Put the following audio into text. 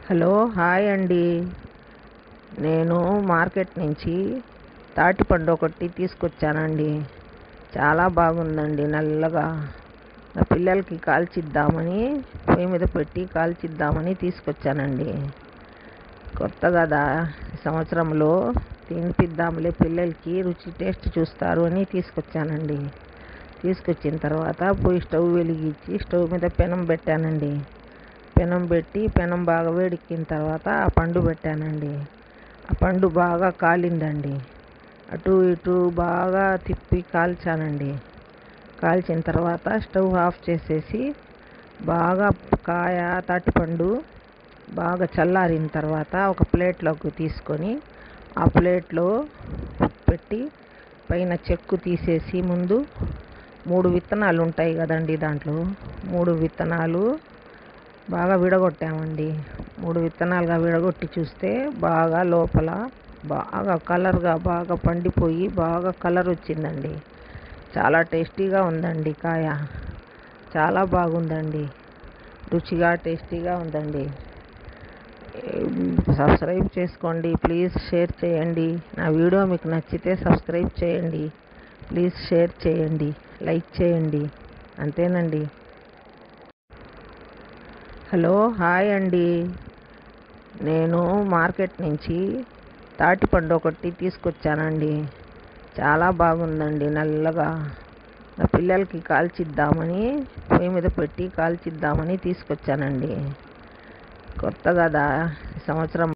Hello hi అండి. నేను market నుంచి తాటిపండు ఒకటి తీసుకొచ్చానండి. చాలా బాగుందండి, నల్లగా. నా పిల్లలకి కాల్చిద్దామని పొయ్యి మీద పెట్టి కాల్చిద్దామని తీసుకొచ్చానండి. కొత్తగా ఈ సంవత్సరంలో తినిపిద్దాంలే పిల్లలకి, రుచి టేస్ట్ చూస్తారు అని తీసుకొచ్చానండి. తీసుకొచ్చిన తర్వాత స్టవ్ వెలిగించి స్టవ్ మీద పెనం పెట్టానండి. పెనం పెట్టి పెనం బాగా వేడెక్కిన తర్వాత ఆ పండు పెట్టానండి. ఆ పండు బాగా కాలిందండి. అటు ఇటు బాగా తిప్పి కాల్చానండి. కాల్చిన తర్వాత స్టవ్ ఆఫ్ చేసేసి బాగా తాటిపండు బాగా చల్లారిన తర్వాత ఒక ప్లేట్లోకి తీసుకొని ఆ ప్లేట్లో పెట్టి పైన చెక్కు తీసేసి ముందు 3 విత్తనాలు ఉంటాయి కదండి, దాంట్లో 3 విత్తనాలు బాగా విడగొట్టామండి. 3 విత్తనాలుగా విడగొట్టి చూస్తే బాగా లోపల బాగా కలర్గా బాగా పండిపోయి బాగా కలర్ వచ్చిందండి. చాలా టేస్టీగా ఉందండి. కాయ చాలా బాగుందండి. రుచిగా టేస్టీగా ఉందండి. సబ్స్క్రైబ్ చేసుకోండి ప్లీజ్. షేర్ చేయండి. నా వీడియో మీకు నచ్చితే సబ్స్క్రైబ్ చేయండి ప్లీజ్. షేర్ చేయండి, లైక్ చేయండి. అంతేనండి. హలో హాయ్ అండి. నేను మార్కెట్ నుంచి తాటిపండు ఒకటి తీసుకొచ్చానండి. చాలా బాగుందండి, నల్లగా. నా పిల్లలకి కాల్చిద్దామని పొయ్యి మీద పెట్టి కాల్చిద్దామని తీసుకొచ్చానండి. కొత్తగా ఈ సంవత్సరం